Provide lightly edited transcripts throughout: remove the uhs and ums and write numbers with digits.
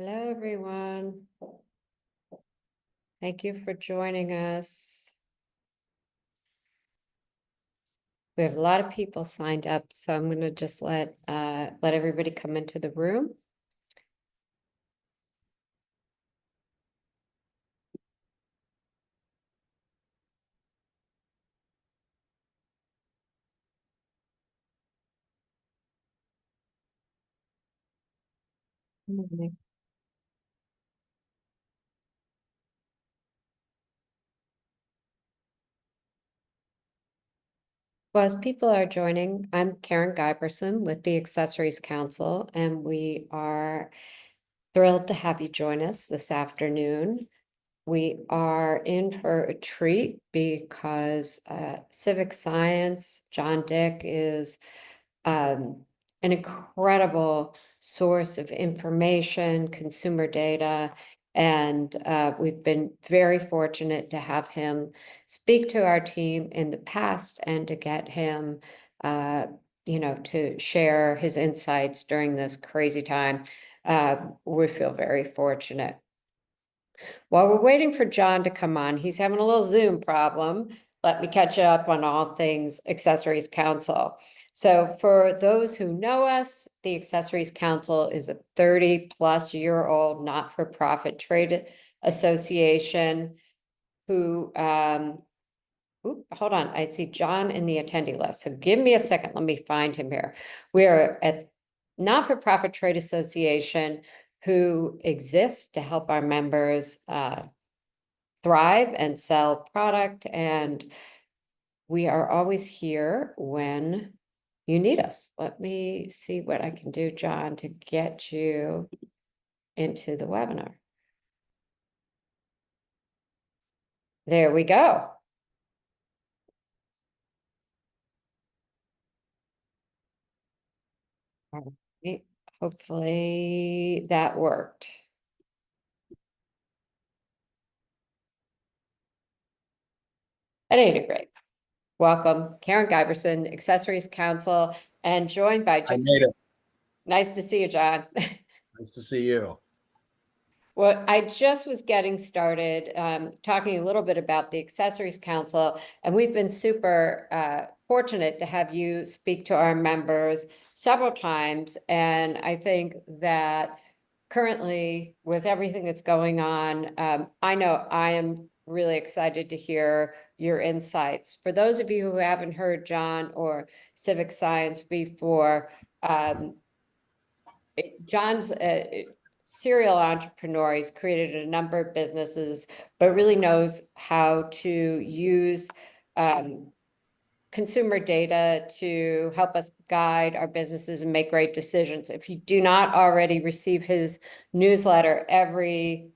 Hello, everyone. Thank you for joining us. We have a lot of people signed up, so I'm going to just let everybody come into the room. Well, as people are joining, I'm Karen Guyberson with the Accessories Council, and we are thrilled to have you join us this afternoon. We are in for a treat because CivicScience, John Dick, is an incredible source of information, consumer data, and we've been very fortunate to have him speak to our team in the past and to get him, to share his insights during this crazy time. We feel very fortunate. While we're waiting for John to come on, he's having a little Zoom problem. Let me catch up on all things Accessories Council. So for those who know us, the Accessories Council is a 30-plus-year-old not-for-profit trade association who, hold on, I see John in the attendee list. So give me a second, let me find him here. We are a not-for-profit trade association who exists to help our members thrive and sell product, and we are always here when you need us. Let me see what I can do, John, to get you into the webinar. There we go. All right. Hopefully that worked. At any rate, welcome, Karen Guyberson, Accessories Council, and joined by John. I made it. Nice to see you, John. Nice to see you. Well, I just was getting started talking a little bit about the Accessories Council, and we've been super fortunate to have you speak to our members several times. And I think that currently, with everything that's going on, I know I am really excited to hear your insights. For those of you who haven't heard John or CivicScience before, John's a serial entrepreneur. He's created a number of businesses, but really knows how to use consumer data to help us guide our businesses and make great decisions. If you do not already receive his newsletter every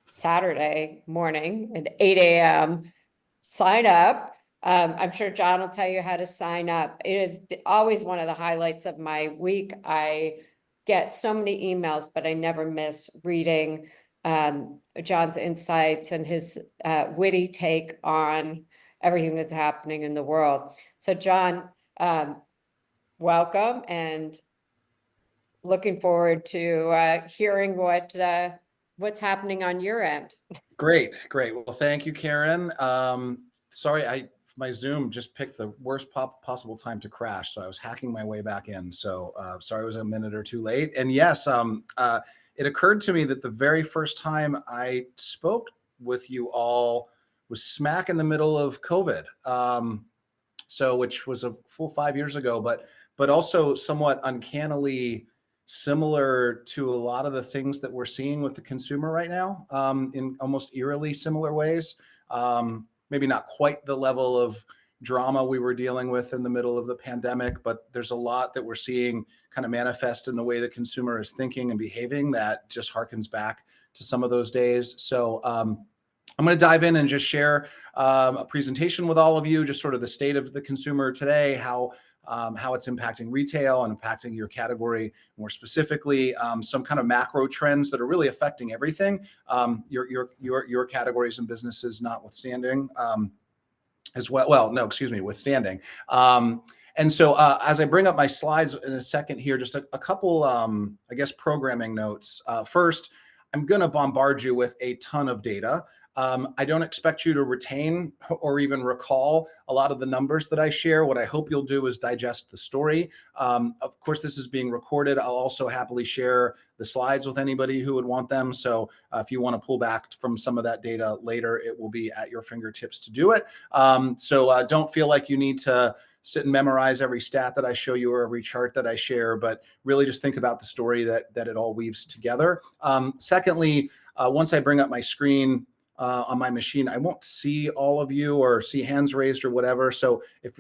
Saturday morning at 8 a.m., sign up. I'm sure John will tell you how to sign up. It is always one of the highlights of my week. I get so many emails, but I never miss reading John's insights and his witty take on everything that's happening in the world. So John, welcome, and looking forward to hearing what's happening on your end. Great. Well, thank you, Karen. Sorry, my Zoom just picked the worst possible time to crash, so I was hacking my way back in. So sorry I was a minute or two late. And yes, it occurred to me that the very first time I spoke with you all was smack in the middle of COVID. Which was a full 5 years ago, but also somewhat uncannily similar to a lot of the things that we're seeing with the consumer right now, in almost eerily similar ways. Maybe not quite the level of drama we were dealing with in the middle of the pandemic, but there's a lot that we're seeing kind of manifest in the way the consumer is thinking and behaving that just harkens back to some of those days. So I'm going to dive in and just share a presentation with all of you, just sort of the state of the consumer today, how it's impacting retail and impacting your category more specifically, some kind of macro trends that are really affecting everything, your categories and businesses notwithstanding as well. Well, no, excuse me, withstanding. And so as I bring up my slides in a second here, just a couple, I guess, programming notes. First, I'm going to bombard you with a ton of data. I don't expect you to retain or even recall a lot of the numbers that I share. What I hope you'll do is digest the story. Of course, this is being recorded. I'll also happily share the slides with anybody who would want them. So if you want to pull back from some of that data later, it will be at your fingertips to do it. So don't feel like you need to sit and memorize every stat that I show you or every chart that I share, but really just think about the story that it all weaves together. Secondly, once I bring up my screen on my machine, I won't see all of you or see hands raised or whatever. So if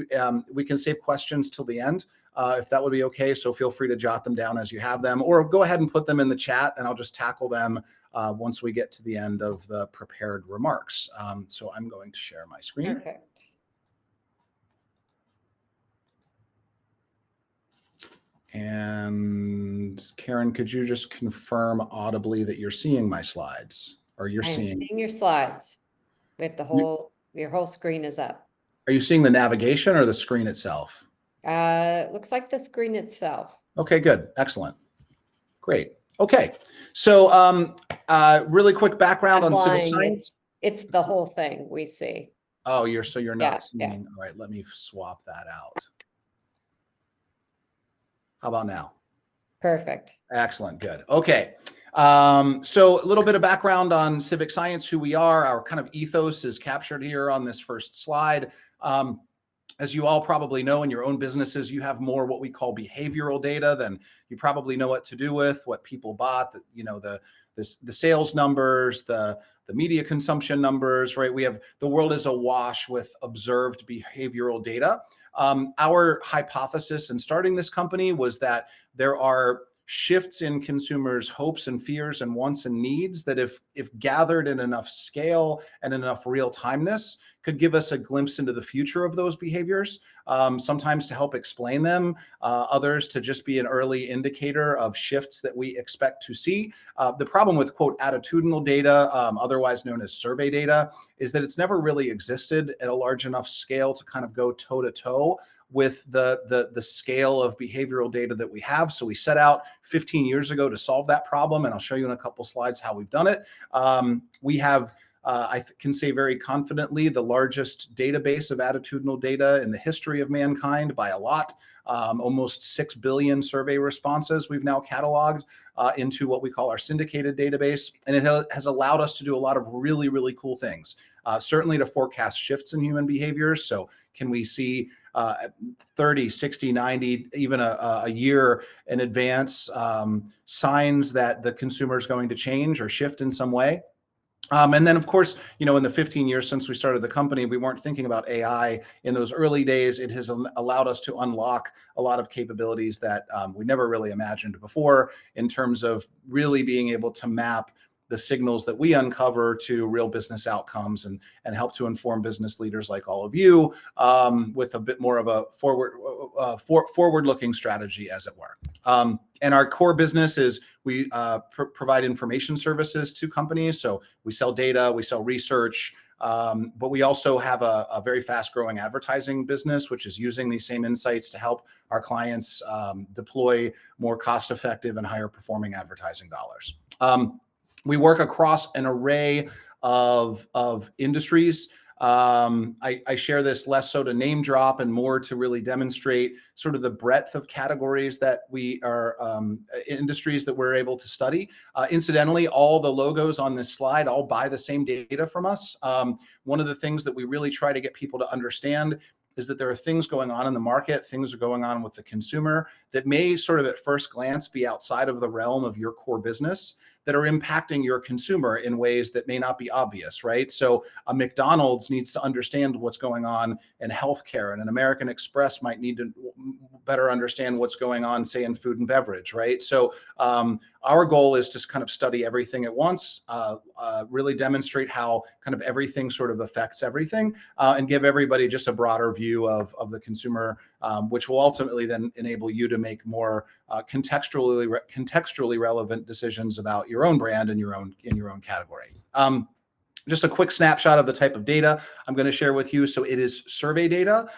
we can save questions till the end, if that would be okay. So feel free to jot them down as you have them, or go ahead and put them in the chat and I'll just tackle them once we get to the end of the prepared remarks. So I'm going to share my screen. Perfect. And Karen, could you just confirm audibly that you're seeing my slides, or you're seeing your slides with your whole screen is up. Are you seeing the navigation or the screen itself? Looks like the screen itself. Okay, good. Excellent. Great. Okay. So really quick background on CivicScience. It's the whole thing we see. Oh, you're not seeing. Yeah. All right, let me swap that out. How about now? Perfect. Excellent. Good. Okay. So a little bit of background on CivicScience, who we are. Our kind of ethos is captured here on this first slide. As you all probably know, in your own businesses, you have more what we call behavioral data than you probably know what to do with, what people bought, the sales numbers, the media consumption numbers, right? The world is awash with observed behavioral data. Our hypothesis in starting this company was that there are shifts in consumers' hopes and fears and wants and needs that if gathered in enough scale and enough real timeness could give us a glimpse into the future of those behaviors, sometimes to help explain them, others to just be an early indicator of shifts that we expect to see. The problem with, quote, attitudinal data, otherwise known as survey data, is that it's never really existed at a large enough scale to kind of go toe to toe with the scale of behavioral data that we have. So we set out 15 years ago to solve that problem, and I'll show you in a couple slides how we've done it. We have, I can say very confidently, the largest database of attitudinal data in the history of mankind by a lot. Almost 6 billion survey responses we've now cataloged into what we call our syndicated database. And it has allowed us to do a lot of really, really cool things. Certainly to forecast shifts in human behaviors. So can we see 30, 60, 90, even a year in advance signs that the consumer is going to change or shift in some way? And then, of course, in the 15 years since we started the company, we weren't thinking about AI in those early days. It has allowed us to unlock a lot of capabilities that we never really imagined before, in terms of really being able to map the signals that we uncover to real business outcomes and help to inform business leaders like all of you with a bit more of a forward-looking strategy, as it were. And our core business is we provide information services to companies. So we sell data, we sell research, but we also have a very fast-growing advertising business, which is using these same insights to help our clients deploy more cost-effective and higher-performing advertising dollars. We work across an array of industries. I share this less so to name drop and more to really demonstrate sort of the breadth of categories that we are, industries that we're able to study. Incidentally, all the logos on this slide all buy the same data from us. One of the things that we really try to get people to understand is that there are things going on in the market, things are going on with the consumer that may sort of at first glance be outside of the realm of your core business, that are impacting your consumer in ways that may not be obvious, right? So a McDonald's needs to understand what's going on in healthcare, and an American Express might need to better understand what's going on, say, in food and beverage, right? So our goal is to kind of study everything at once, really demonstrate how kind of everything sort of affects everything, and give everybody just a broader view of the consumer, which will ultimately then enable you to make more contextually relevant decisions about your own brand and your own category. Just a quick snapshot of the type of data I'm going to share with you. So it is survey data.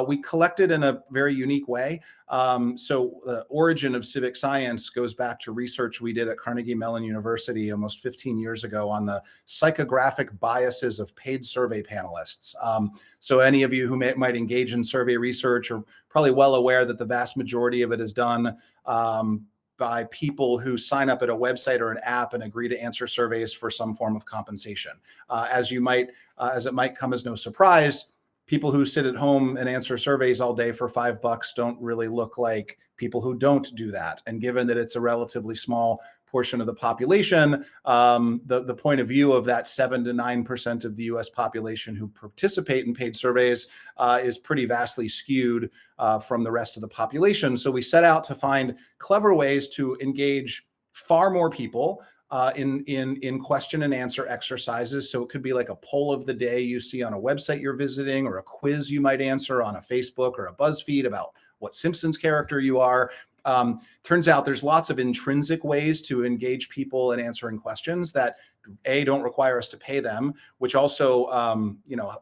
We collect it in a very unique way. So the origin of civic science goes back to research we did at Carnegie Mellon University almost 15 years ago on the psychographic biases of paid survey panelists. So any of you who might engage in survey research are probably well aware that the vast majority of it is done by people who sign up at a website or an app and agree to answer surveys for some form of compensation. As it might come as no surprise, people who sit at home and answer surveys all day for $5 don't really look like people who don't do that. And given that it's a relatively small portion of the population, the point of view of that 7 to 9% of the US population who participate in paid surveys is pretty vastly skewed from the rest of the population. So we set out to find clever ways to engage far more people in question and answer exercises. So it could be like a poll of the day you see on a website you're visiting, or a quiz you might answer on a Facebook or a BuzzFeed about what Simpsons character you are. Turns out there's lots of intrinsic ways to engage people in answering questions that don't require us to pay them, which also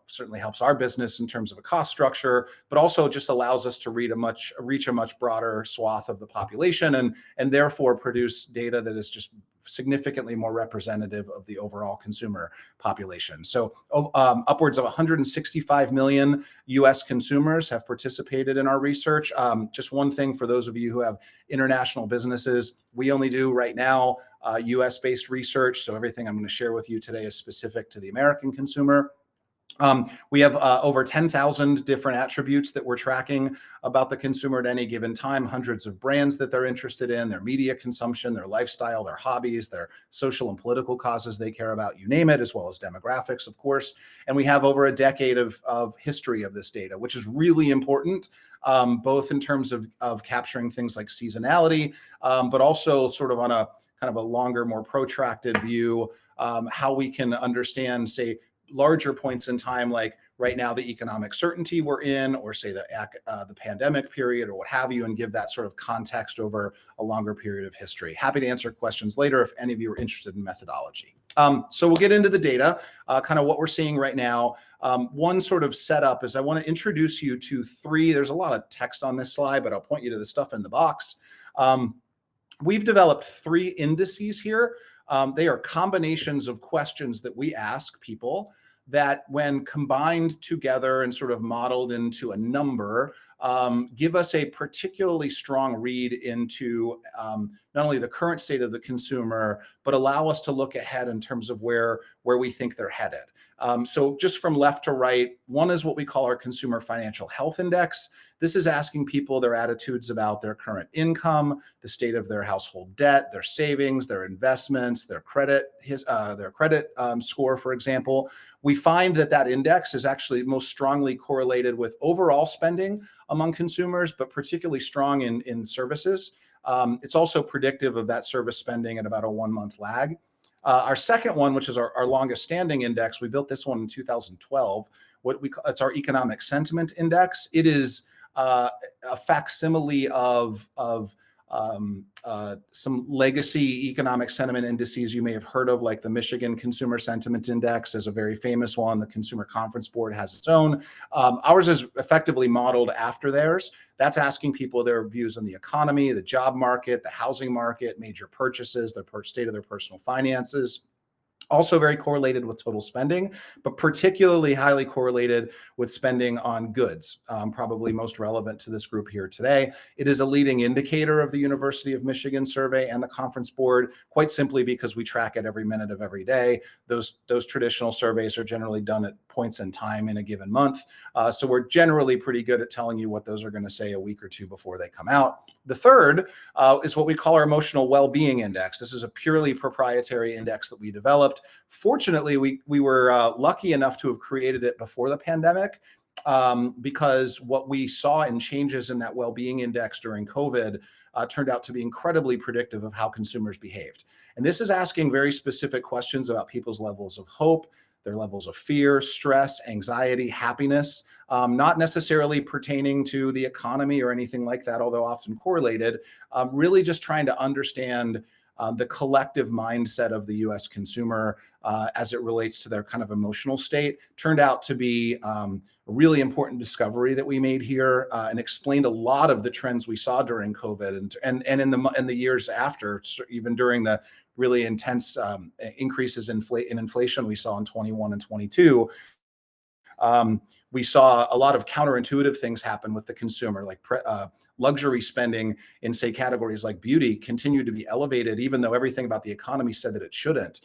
certainly helps our business in terms of a cost structure, but also just allows us to reach a much broader swath of the population, and therefore produce data that is just significantly more representative of the overall consumer population. So upwards of 165 million US consumers have participated in our research. Just one thing for those of you who have international businesses, we only do right now US-based research. So everything I'm going to share with you today is specific to the American consumer. We have over 10,000 different attributes that we're tracking about the consumer at any given time, hundreds of brands that they're interested in, their media consumption, their lifestyle, their hobbies, their social and political causes they care about, you name it, as well as demographics, of course. And we have over a decade of history of this data, which is really important, both in terms of capturing things like seasonality, but also sort of on a kind of a longer, more protracted view, how we can understand, say, larger points in time, like right now, the economic certainty we're in, or say the pandemic period, or what have you, and give that sort of context over a longer period of history. Happy to answer questions later if any of you are interested in methodology. So we'll get into the data, kind of what we're seeing right now. One sort of setup is I want to introduce you to three. There's a lot of text on this slide, but I'll point you to the stuff in the box. We've developed three indices here. They are combinations of questions that we ask people that, when combined together and sort of modeled into a number, give us a particularly strong read into not only the current state of the consumer, but allow us to look ahead in terms of where we think they're headed. So just from left to right, one is what we call our Consumer Financial Health Index. This is asking people their attitudes about their current income, the state of their household debt, their savings, their investments, their credit score, for example. We find that index is actually most strongly correlated with overall spending among consumers, but particularly strong in services. It's also predictive of that service spending at about a 1-month lag. Our second one, which is our longest standing index, we built this one in 2012. It's our Economic Sentiment Index. It is a facsimile of some legacy economic sentiment indices you may have heard of, like the Michigan Consumer Sentiment Index is a very famous one. The Consumer Conference Board has its own. Ours is effectively modeled after theirs. That's asking people their views on the economy, the job market, the housing market, major purchases, the state of their personal finances. Also very correlated with total spending, but particularly highly correlated with spending on goods, probably most relevant to this group here today. It is a leading indicator of the University of Michigan survey and the Conference Board, quite simply because we track it every minute of every day. Those traditional surveys are generally done at points in time in a given month. So we're generally pretty good at telling you what those are going to say a week or two before they come out. The third is what we call our Emotional Well-Being Index. This is a purely proprietary index that we developed. Fortunately, we were lucky enough to have created it before the pandemic, because what we saw in changes in that well-being index during COVID turned out to be incredibly predictive of how consumers behaved. And this is asking very specific questions about people's levels of hope, their levels of fear, stress, anxiety, happiness, not necessarily pertaining to the economy or anything like that, although often correlated, really just trying to understand the collective mindset of the US consumer as it relates to their kind of emotional state turned out to be a really important discovery that we made here, and explained a lot of the trends we saw during COVID and in the years after, even during the really intense increases in inflation we saw in 21 and 22. We saw a lot of counterintuitive things happen with the consumer, like luxury spending in, say, categories like beauty continued to be elevated, even though everything about the economy said that it shouldn't.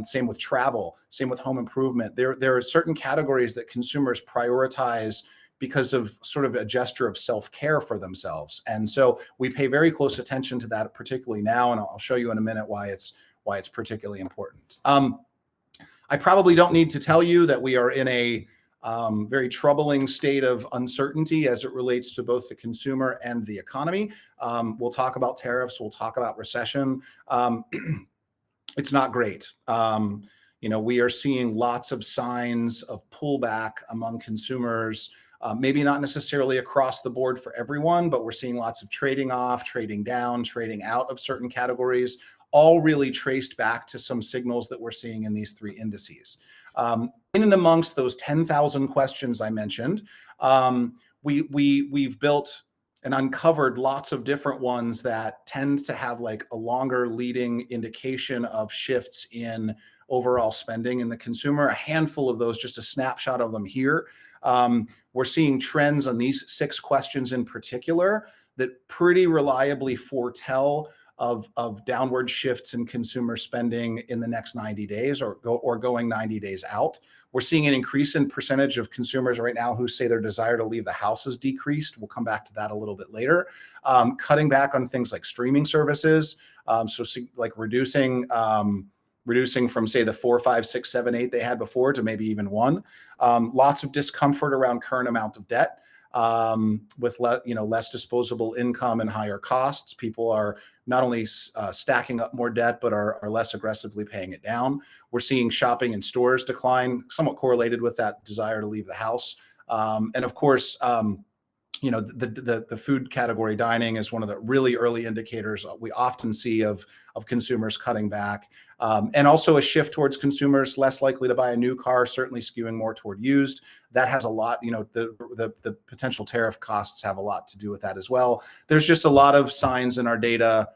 Same with travel, same with home improvement. There are certain categories that consumers prioritize because of sort of a gesture of self-care for themselves. And so we pay very close attention to that, particularly now, and I'll show you in a minute why it's particularly important. I probably don't need to tell you that we are in a very troubling state of uncertainty as it relates to both the consumer and the economy. We'll talk about tariffs, we'll talk about recession. It's not great. We are seeing lots of signs of pullback among consumers, maybe not necessarily across the board for everyone, but we're seeing lots of trading off, trading down, trading out of certain categories, all really traced back to some signals that we're seeing in these three indices. In and amongst those 10,000 questions I mentioned, we've built and uncovered lots of different ones that tend to have like a longer leading indication of shifts in overall spending in the consumer. A handful of those, just a snapshot of them here. We're seeing trends on these 6 questions in particular that pretty reliably foretell of downward shifts in consumer spending in the next 90 days or going 90 days out. We're seeing an increase in percentage of consumers right now who say their desire to leave the house has decreased. We'll come back to that a little bit later. Cutting back on things like streaming services. So like reducing from, say, the 4, 5, 6, 7, 8 they had before to maybe even 1. Lots of discomfort around current amount of debt. With less disposable income and higher costs. People are not only stacking up more debt, but are less aggressively paying it down. We're seeing shopping in stores decline, somewhat correlated with that desire to leave the house. And of course, the food category, dining, is one of the really early indicators we often see of consumers cutting back, and also a shift towards consumers less likely to buy a new car, certainly skewing more toward used. That has a lot, the potential tariff costs have a lot to do with that as well. There's just a lot of signs in our data.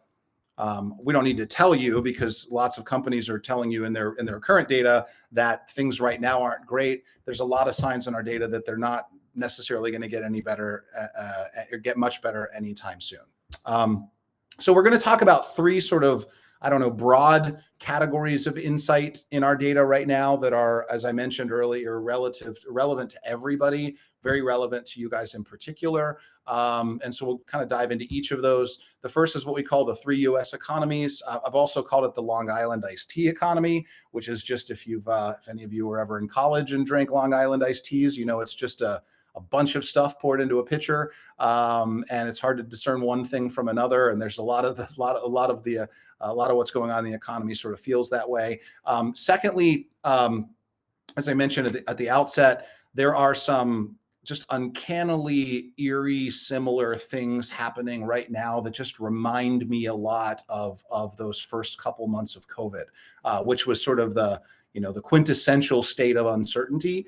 We don't need to tell you because lots of companies are telling you in their current data that things right now aren't great. There's a lot of signs in our data that they're not necessarily going to get any better or get much better anytime soon. So we're going to talk about 3 sort of, broad categories of insight in our data right now that are, as I mentioned earlier, relevant to everybody, very relevant to you guys in particular. And so we'll kind of dive into each of those. The first is what we call the 3 US economies. I've also called it the Long Island iced tea economy, which is just if any of you were ever in college and drank Long Island iced teas, it's just a bunch of stuff poured into a pitcher, and it's hard to discern one thing from another. And there's a lot of what's going on in the economy sort of feels that way. Secondly, as I mentioned at the outset, there are some just uncannily eerie, similar things happening right now that just remind me a lot of those first couple months of COVID, which was sort of the quintessential state of uncertainty.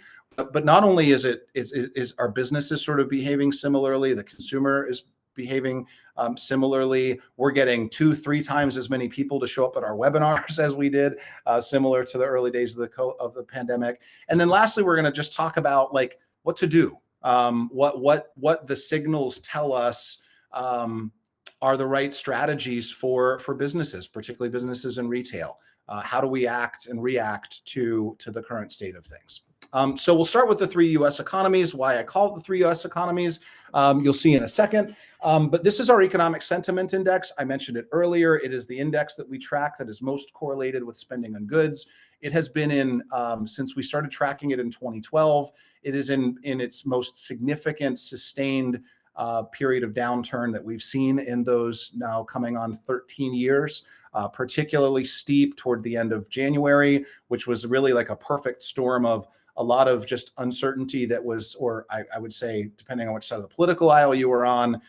But not only is our businesses sort of behaving similarly, the consumer is behaving similarly. We're getting 2-3 times as many people to show up at our webinars as we did, similar to the early days of the pandemic. And then lastly, we're going to just talk about like what to do, what the signals tell us are the right strategies for businesses, particularly businesses in retail. How do we act and react to the current state of things? So we'll start with the 3 US economies, why I call it the 3 US economies. You'll see in a second. But this is our economic sentiment index. I mentioned it earlier. It is the index that we track that is most correlated with spending on goods. It has been in, since we started tracking it in 2012, it is in its most significant sustained period of downturn that we've seen in those now coming on 13 years, particularly steep toward the end of January, which was really like a perfect storm of a lot of just uncertainty that was, or I would say, depending on which side of the political aisle you were on,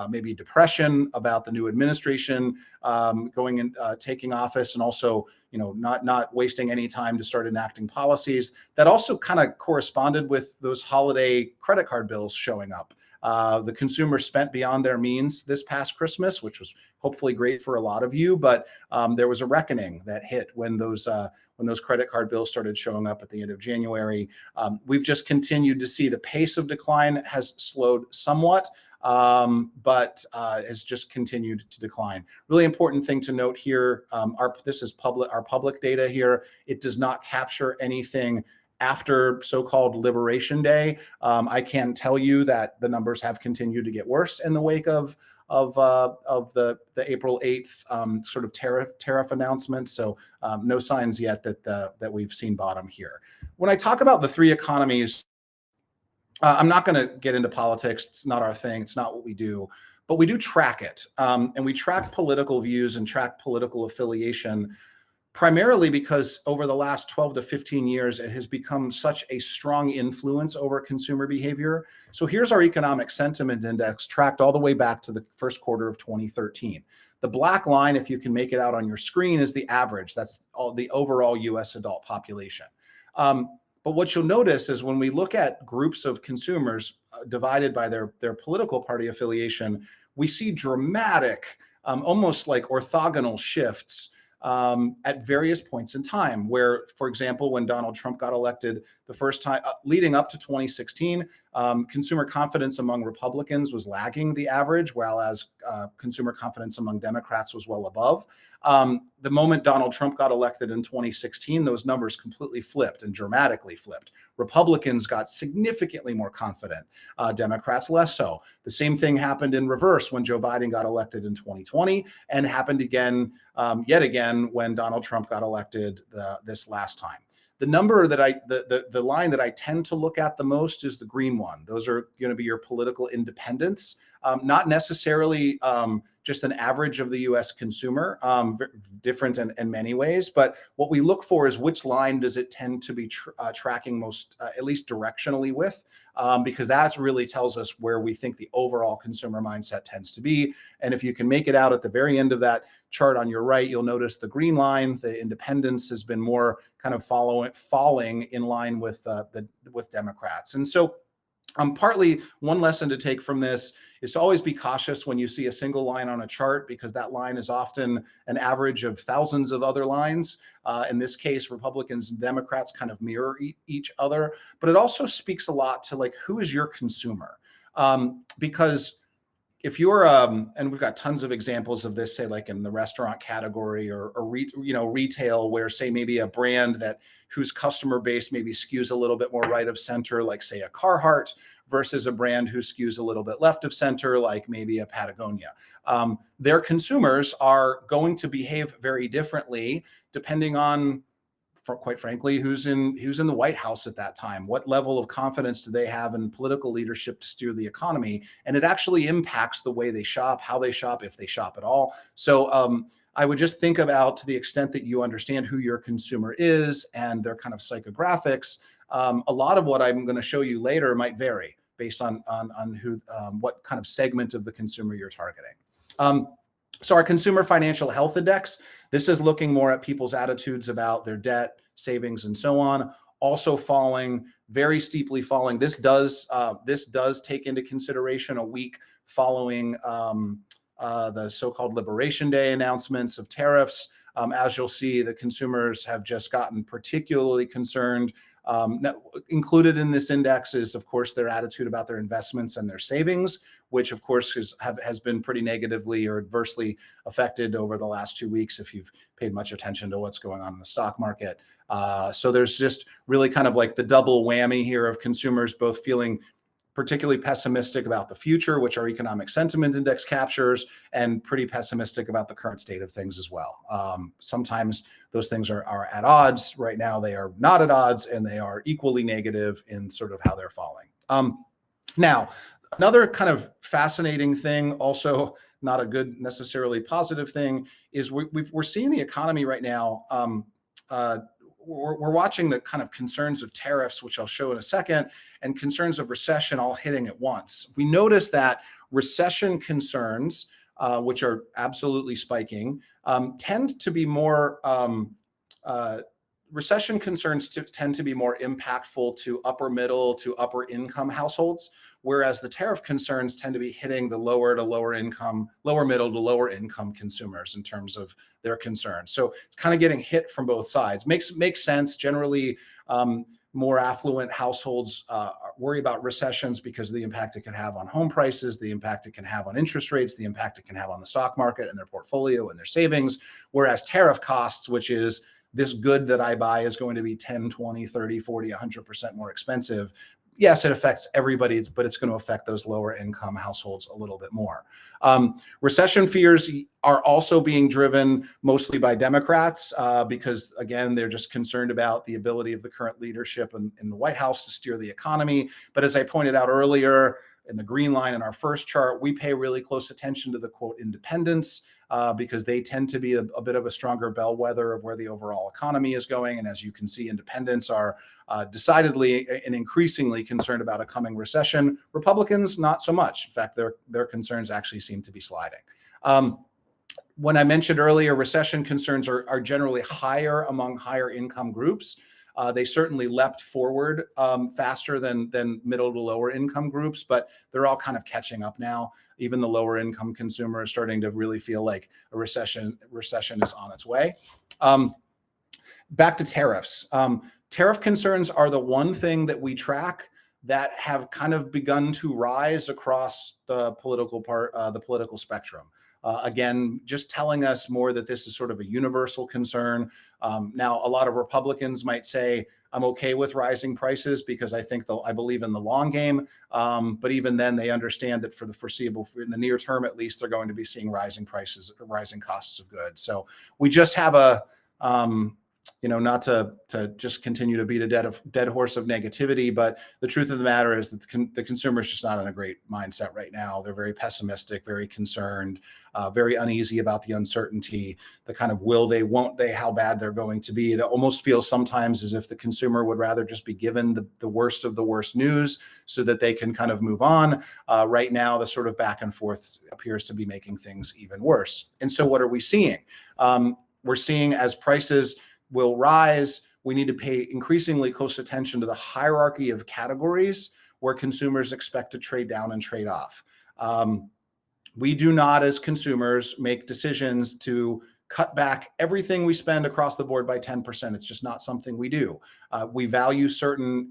maybe depression about the new administration going and taking office, and also, not wasting any time to start enacting policies. That also kind of corresponded with those holiday credit card bills showing up. The consumer spent beyond their means this past Christmas, which was hopefully great for a lot of you, but there was a reckoning that hit when those credit card bills started showing up at the end of January. We've just continued to see the pace of decline has slowed somewhat, but has just continued to decline. Really important thing to note here, this is our public data here. It does not capture anything after so-called Liberation Day. I can tell you that the numbers have continued to get worse in the wake of the April 8th sort of tariff announcement. So no signs yet that we've seen bottom here. When I talk about the three economies, I'm not going to get into politics. It's not our thing. It's not what we do. But we do track it. And we track political views and track political affiliation, primarily because over the last 12 to 15 years, it has become such a strong influence over consumer behavior. So here's our economic sentiment index tracked all the way back to the first quarter of 2013. The black line, if you can make it out on your screen, is the average. That's all the overall US adult population. But what you'll notice is when we look at groups of consumers divided by their political party affiliation, we see dramatic, almost like orthogonal shifts at various points in time, where, for example, when Donald Trump got elected the first time, leading up to 2016, consumer confidence among Republicans was lagging the average, whereas consumer confidence among Democrats was well above. The moment Donald Trump got elected in 2016, those numbers completely flipped and dramatically flipped. Republicans got significantly more confident, Democrats less so. The same thing happened in reverse when Joe Biden got elected in 2020, and happened again, yet again, when Donald Trump got elected this last time. The number that the line that I tend to look at the most is the green one. Those are going to be your political independents, not necessarily just an average of the US consumer, different in many ways. But what we look for is which line does it tend to be tracking most, at least directionally with, because that really tells us where we think the overall consumer mindset tends to be. And if you can make it out at the very end of that chart on your right, you'll notice the green line, the independents, has been more kind of falling in line with Democrats. And so partly one lesson to take from this is to always be cautious when you see a single line on a chart, because that line is often an average of thousands of other lines. In this case, Republicans and Democrats kind of mirror each other, but it also speaks a lot to like, who is your consumer? Because if you're, and we've got tons of examples of this, say like in the restaurant category or retail, where say maybe a brand whose customer base maybe skews a little bit more right of center, like say a Carhartt, versus a brand who skews a little bit left of center, like maybe a Patagonia. Their consumers are going to behave very differently depending on, quite frankly, who's in the White House at that time. What level of confidence do they have in political leadership to steer the economy? And it actually impacts the way they shop, how they shop, if they shop at all. So I would just think about, to the extent that you understand who your consumer is and their kind of psychographics, a lot of what I'm going to show you later might vary based on who, what kind of segment of the consumer you're targeting. So our Consumer Financial Health Index, this is looking more at people's attitudes about their debt, savings, and so on. Also falling, very steeply falling. This does take into consideration a week following the so-called Liberation Day announcements of tariffs. As you'll see, the consumers have just gotten particularly concerned. Included in this index is, of course, their attitude about their investments and their savings, which, of course, has been pretty negatively or adversely affected over the last 2 weeks, if you've paid much attention to what's going on in the stock market. So there's just really kind of like the double whammy here of consumers both feeling particularly pessimistic about the future, which our economic sentiment index captures, and pretty pessimistic about the current state of things as well. Sometimes those things are at odds. Right now, they are not at odds, and they are equally negative in sort of how they're falling. Now, Another kind of fascinating thing, also not a good necessarily positive thing, is we're seeing the economy right now. We're watching the kind of concerns of tariffs, which I'll show in a second, and concerns of recession all hitting at once. We notice that recession concerns, which are absolutely spiking, tend to be more recession concerns tend to be more impactful to upper middle to upper income households, whereas the tariff concerns tend to be hitting the lower to lower income, lower middle to lower income consumers in terms of their concerns. So it's kind of getting hit from both sides. Makes sense. Generally, more affluent households worry about recessions because of the impact it can have on home prices, the impact it can have on interest rates, the impact it can have on the stock market and their portfolio and their savings, whereas tariff costs, which is this good that I buy is going to be 10, 20, 30, 40, 100% more expensive. Yes, it affects everybody, but it's going to affect those lower income households a little bit more. Recession fears are also being driven mostly by Democrats because, again, they're just concerned about the ability of the current leadership in the White House to steer the economy. But as I pointed out earlier, in the green line in our first chart, we pay really close attention to the quote independents because they tend to be a bit of a stronger bellwether of where the overall economy is going. And as you can see, independents are decidedly and increasingly concerned about a coming recession. Republicans, not so much. In fact, their concerns actually seem to be sliding. When I mentioned earlier, recession concerns are generally higher among higher income groups. They certainly leapt forward faster than middle to lower income groups, but they're all kind of catching up now. Even the lower income consumer is starting to really feel like a recession is on its way. Back to tariffs. Tariff concerns are the one thing that we track that have kind of begun to rise across the political spectrum. Again, just telling us more that this is sort of a universal concern. Now, a lot of Republicans might say, I'm okay with rising prices because I believe in the long game. But even then, they understand that for the foreseeable, in the near term at least, they're going to be seeing rising prices, rising costs of goods. So we just have a not to just continue to beat a dead horse of negativity, but the truth of the matter is that the consumer is just not in a great mindset right now. They're very pessimistic, very concerned, very uneasy about the uncertainty, the kind of will they, won't they, how bad they're going to be. It almost feels sometimes as if the consumer would rather just be given the worst of the worst news so that they can kind of move on. Right now, the sort of back and forth appears to be making things even worse. And so what are we seeing? We're seeing as prices will rise, we need to pay increasingly close attention to the hierarchy of categories where consumers expect to trade down and trade off. We do not, as consumers, make decisions to cut back everything we spend across the board by 10%. It's just not something we do. We value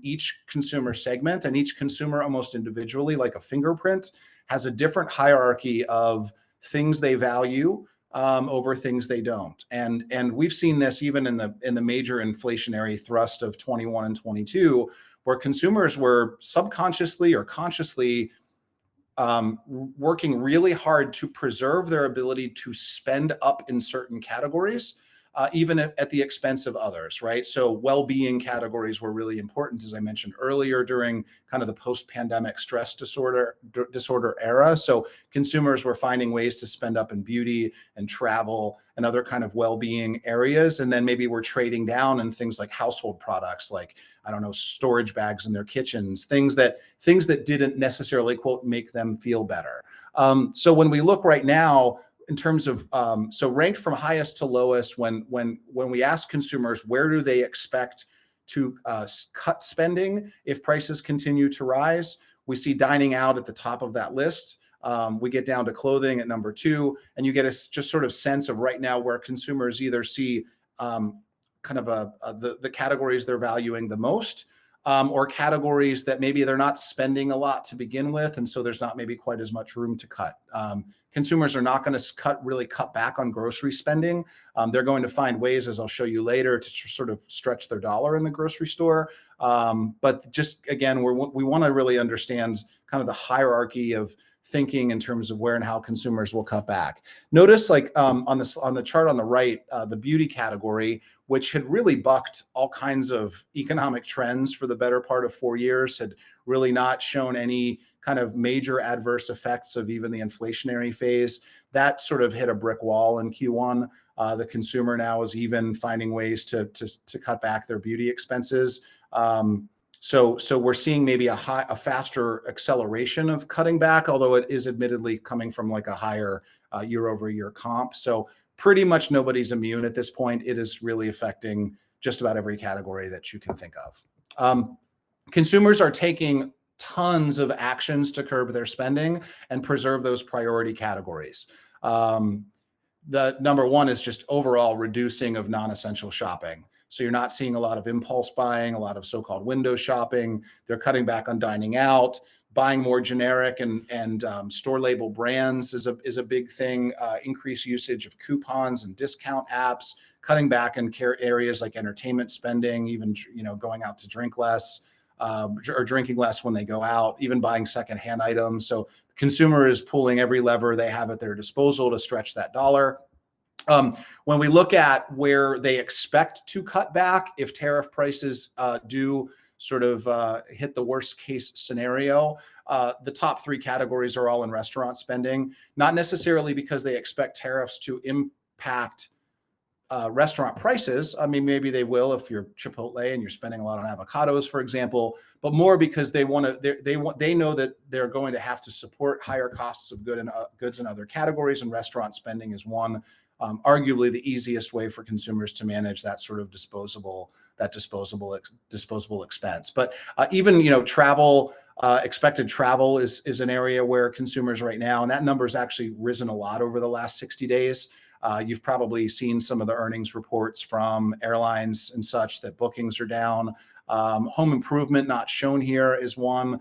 each consumer segment, and each consumer almost individually, like a fingerprint, has a different hierarchy of things they value over things they don't. And we've seen this even in the major inflationary thrust of 21 and 22, where consumers were subconsciously or consciously working really hard to preserve their ability to spend up in certain categories, even at the expense of others, right? So well-being categories were really important, as I mentioned earlier, during kind of the post-pandemic stress disorder era. So consumers were finding ways to spend up in beauty and travel and other kind of well-being areas. And then maybe we're trading down in things like household products, like, I don't know, storage bags in their kitchens, things that didn't necessarily, quote, make them feel better. So when we look right now, in terms of so ranked from highest to lowest, when we ask consumers where do they expect to cut spending if prices continue to rise, we see dining out at the top of that list. We get down to clothing at number 2, and you get a just sort of sense of right now where consumers either see kind of the categories they're valuing the most, or categories that maybe they're not spending a lot to begin with, and so there's not maybe quite as much room to cut. Consumers are not going to really cut back on grocery spending. They're going to find ways, as I'll show you later, to sort of stretch their dollar in the grocery store. But just again, we want to really understand kind of the hierarchy of thinking in terms of where and how consumers will cut back. Notice, like on the chart on the right, the beauty category, which had really bucked all kinds of economic trends for the better part of 4 years, had really not shown any kind of major adverse effects of even the inflationary phase. That sort of hit a brick wall in Q1. The consumer now is even finding ways to cut back their beauty expenses. So we're seeing maybe a faster acceleration of cutting back, although it is admittedly coming from like a higher year over year comp. So pretty much nobody's immune at this point. It is really affecting just about every category that you can think of. Consumers are taking tons of actions to curb their spending and preserve those priority categories. The number one is just overall reducing of non-essential shopping. So you're not seeing a lot of impulse buying, a lot of so-called window shopping. They're cutting back on dining out, buying more generic and store label brands is a big thing. Increased usage of coupons and discount apps, cutting back in areas like entertainment spending, even going out to drink less. Or drinking less when they go out, even buying secondhand items. So the consumer is pulling every lever they have at their disposal to stretch that dollar. When we look at where they expect to cut back, if tariff prices do sort of hit the worst case scenario, the top three categories are all in restaurant spending, not necessarily because they expect tariffs to impact restaurant prices. I mean, maybe they will if you're Chipotle and you're spending a lot on avocados, for example, but more because they know that they're going to have to support higher costs of goods in other categories, and restaurant spending is one. Arguably the easiest way for consumers to manage that sort of disposable expense. But even travel, expected travel is an area where consumers right now, and that number has actually risen a lot over the last 60 days. You've probably seen some of the earnings reports from airlines and such that bookings are down. Home improvement, not shown here, is one.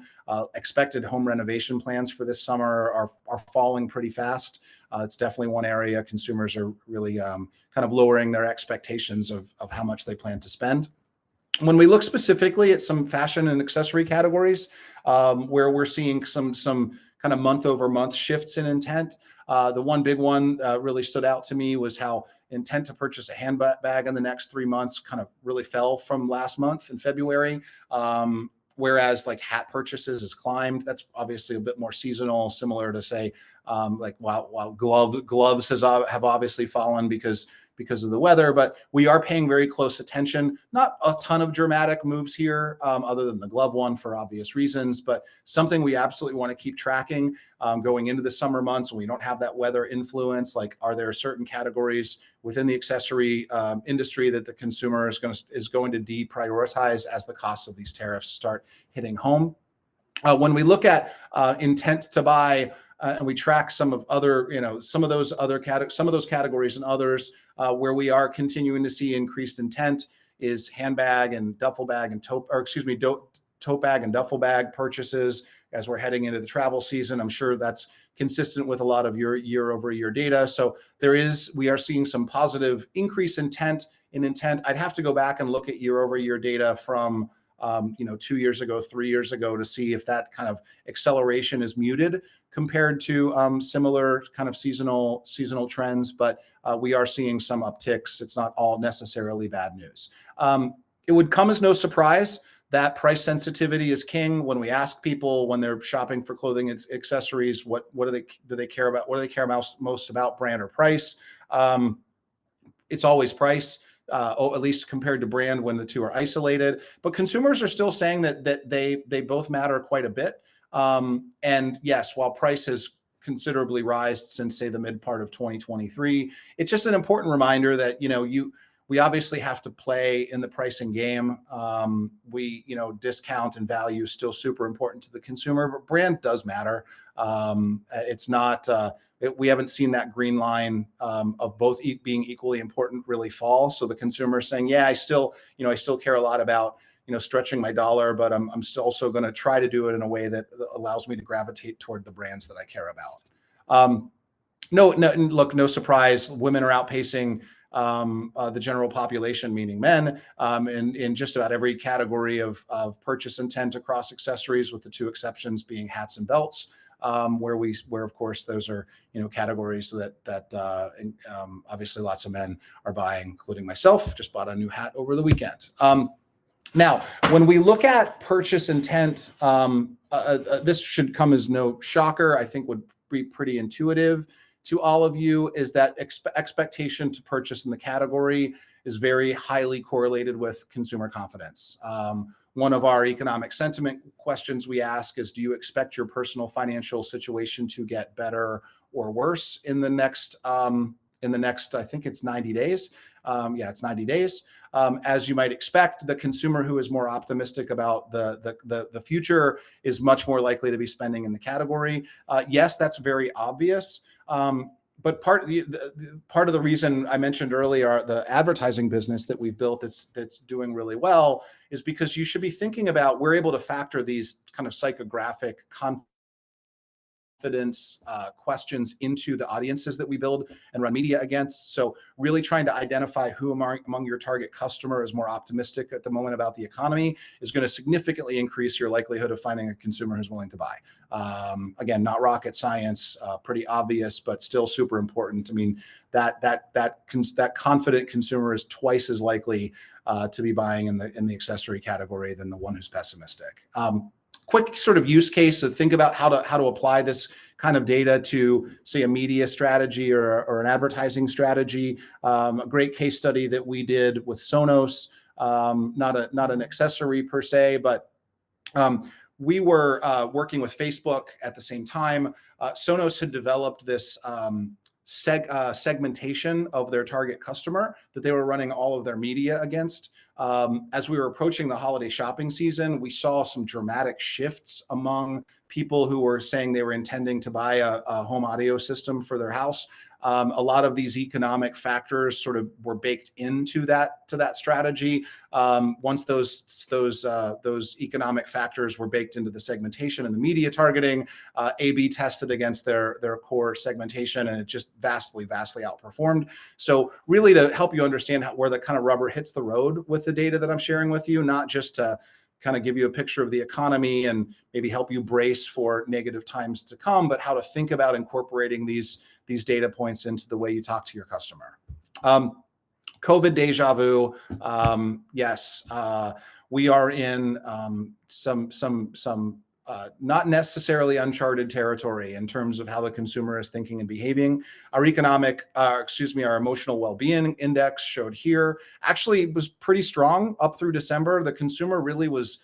Expected home renovation plans for this summer are falling pretty fast. It's definitely one area consumers are really kind of lowering their expectations of how much they plan to spend. When we look specifically at some fashion and accessory categories, where we're seeing some kind of month over month shifts in intent, the one big one really stood out to me was how intent to purchase a handbag in the next 3 months kind of really fell from last month in February. Whereas like hat purchases has climbed. That's obviously a bit more seasonal, similar to say, like while gloves have obviously fallen because of the weather, but we are paying very close attention. Not a ton of dramatic moves here, other than the glove one for obvious reasons, but something we absolutely want to keep tracking going into the summer months when we don't have that weather influence. Like, are there certain categories within the accessory industry that the consumer is going to deprioritize as the costs of these tariffs start hitting home? When we look at intent to buy, and we track some of those categories and others, where we are continuing to see increased intent is handbag and duffel bag and tote bag and duffel bag purchases as we're heading into the travel season. I'm sure that's consistent with a lot of your year over year data. So we are seeing some positive increase in intent. I'd have to go back and look at year over year data from 2 years ago, 3 years ago, to see if that kind of acceleration is muted compared to similar kind of seasonal trends. But we are seeing some upticks. It's not all necessarily bad news. It would come as no surprise that price sensitivity is king. When we ask people when they're shopping for clothing and accessories, what do they care about? What do they care most about, brand or price? It's always price. At least compared to brand when the two are isolated. But consumers are still saying that they both matter quite a bit. And yes, while price has considerably risen since, say, the mid part of 2023, it's just an important reminder that we obviously have to play in the pricing game. Discount and value is still super important to the consumer, but brand does matter. It's not. We haven't seen that green line of both being equally important really fall. So the consumer is saying, yeah, I still care a lot about stretching my dollar, but I'm still also going to try to do it in a way that allows me to gravitate toward the brands that I care about. No surprise, women are outpacing the general population, meaning men, in just about every category of purchase intent across accessories, with the two exceptions being hats and belts, where of course those are categories that obviously lots of men are buying, including myself. Just bought a new hat over the weekend. Now, when we look at purchase intent, this should come as no shocker. I think would be pretty intuitive to all of you, is that expectation to purchase in the category is very highly correlated with consumer confidence. One of our economic sentiment questions we ask is, do you expect your personal financial situation to get better or worse in the next, I think it's 90 days. Yeah, it's 90 days. As you might expect, the consumer who is more optimistic about the future is much more likely to be spending in the category. Yes, that's very obvious. But part of the reason I mentioned earlier, the advertising business that we've built that's doing really well, is because you should be thinking about, we're able to factor these kind of psychographic confidence questions into the audiences that we build and run media against. So really trying to identify who among your target customer is more optimistic at the moment about the economy is going to significantly increase your likelihood of finding a consumer who's willing to buy. Again, not rocket science, pretty obvious, but still super important. I mean, that confident consumer is twice as likely to be buying in the accessory category than the one who's pessimistic. Quick sort of use case to think about how to apply this kind of data to, say, a media strategy or an advertising strategy. A great case study that we did with Sonos, not an accessory per se, but we were working with Facebook at the same time. Sonos had developed this segmentation of their target customer that they were running all of their media against. As we were approaching the holiday shopping season, we saw some dramatic shifts among people who were saying they were intending to buy a home audio system for their house. A lot of these economic factors sort of were baked into that strategy. Once those economic factors were baked into the segmentation and the media targeting, A/B tested against their core segmentation, and it just vastly outperformed. So really, to help you understand where the kind of rubber hits the road with the data that I'm sharing with you, not just to kind of give you a picture of the economy and maybe help you brace for negative times to come, but how to think about incorporating these data points into the way you talk to your customer. COVID deja vu. Yes, we are in some not necessarily uncharted territory in terms of how the consumer is thinking and behaving. Our emotional well-being index showed here actually was pretty strong up through December. The consumer really was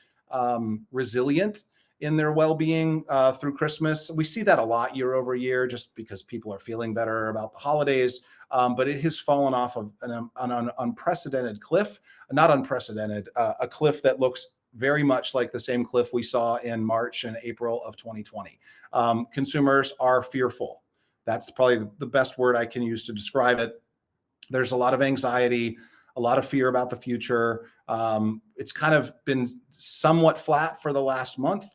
resilient in their well-being through Christmas. We see that a lot year over year, just because people are feeling better about the holidays. But it has fallen off of an unprecedented cliff, not unprecedented, a cliff that looks very much like the same cliff we saw in March and April of 2020. Consumers are fearful. That's probably the best word I can use to describe it. There's a lot of anxiety, a lot of fear about the future. It's kind of been somewhat flat for the last month.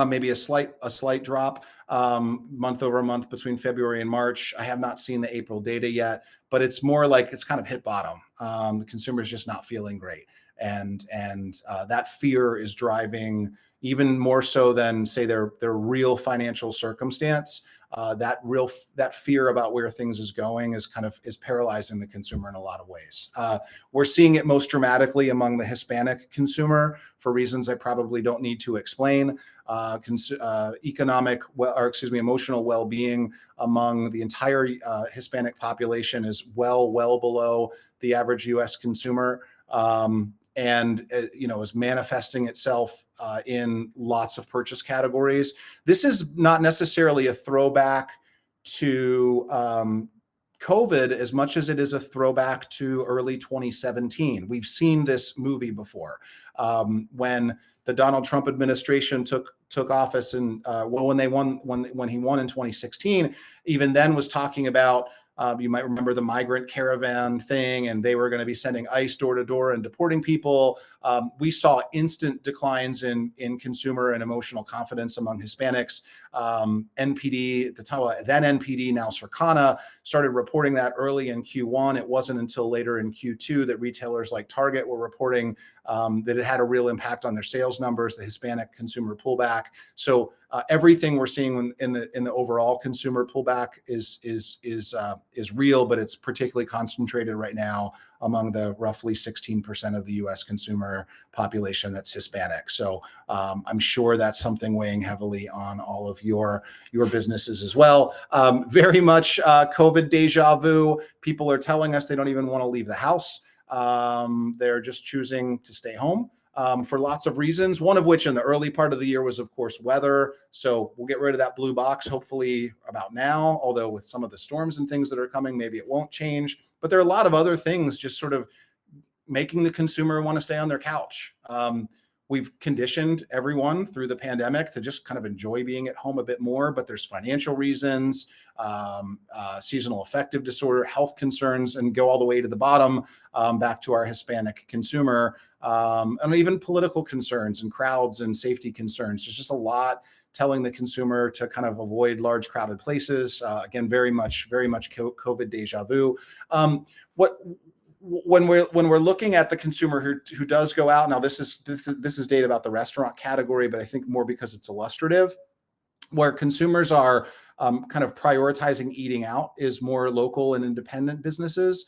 Maybe a slight drop month over month between February and March. I have not seen the April data yet, but it's more like it's kind of hit bottom. The consumer is just not feeling great, and that fear is driving, even more so than, say, their real financial circumstance. That fear about where things is going is paralyzing the consumer in a lot of ways. We're seeing it most dramatically among the Hispanic consumer for reasons I probably don't need to explain. Emotional well-being among the entire Hispanic population is well below the average U.S. consumer. And is manifesting itself in lots of purchase categories. This is not necessarily a throwback to COVID as much as it is a throwback to early 2017. We've seen this movie before. When the Donald Trump administration took office, and when he won in 2016, even then was talking about, you might remember the migrant caravan thing, and they were going to be sending ICE door to door and deporting people. We saw instant declines in consumer and emotional confidence among Hispanics. NPD, at the time, then NPD, now Circana, started reporting that early in Q1. It wasn't until later in Q2 that retailers like Target were reporting that it had a real impact on their sales numbers, the Hispanic consumer pullback. So everything we're seeing in the overall consumer pullback is real, but it's particularly concentrated right now among the roughly 16% of the U.S. consumer population that's Hispanic. So I'm sure that's something weighing heavily on all of your businesses as well. Very much COVID deja vu. People are telling us they don't even want to leave the house. They're just choosing to stay home for lots of reasons, one of which in the early part of the year was, of course, weather. So we'll get rid of that blue box, hopefully about now, although with some of the storms and things that are coming, maybe it won't change. But there are a lot of other things just sort of making the consumer want to stay on their couch. We've conditioned everyone through the pandemic to just kind of enjoy being at home a bit more, but there's financial reasons, seasonal affective disorder, health concerns, and go all the way to the bottom, back to our Hispanic consumer, and even political concerns and crowds and safety concerns. There's just a lot telling the consumer to kind of avoid large crowded places. Again, very much COVID deja vu. When we're looking at the consumer who does go out, now this is data about the restaurant category, but I think more because it's illustrative, where consumers are kind of prioritizing eating out is more local and independent businesses.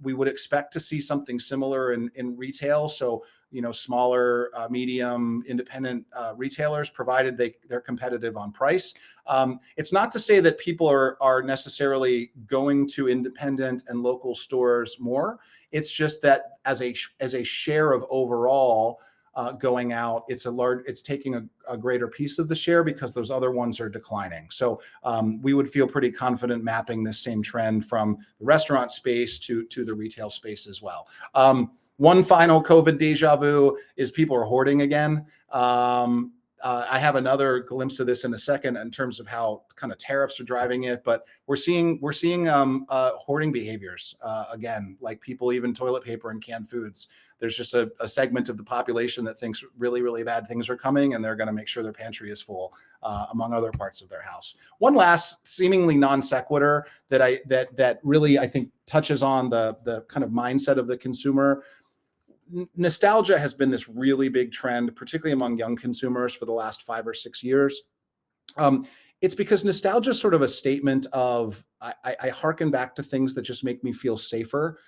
We would expect to see something similar in retail. So, smaller, medium, independent retailers, provided they're competitive on price. It's not to say that people are necessarily going to independent and local stores more. It's just that as a share of overall going out, it's taking a greater piece of the share because those other ones are declining. So we would feel pretty confident mapping this same trend from the restaurant space to the retail space as well. One final COVID deja vu is people are hoarding again. I have another glimpse of this in a second in terms of how kind of tariffs are driving it, but we're seeing hoarding behaviors again, like people even toilet paper and canned foods. There's just a segment of the population that thinks really, really bad things are coming, and they're going to make sure their pantry is full, among other parts of their house. One last seemingly non sequitur that really I think touches on the kind of mindset of the consumer. Nostalgia has been this really big trend, particularly among young consumers for the last 5 or 6 years. It's because nostalgia is sort of a statement of, I hearken back to things that just make me feel safer,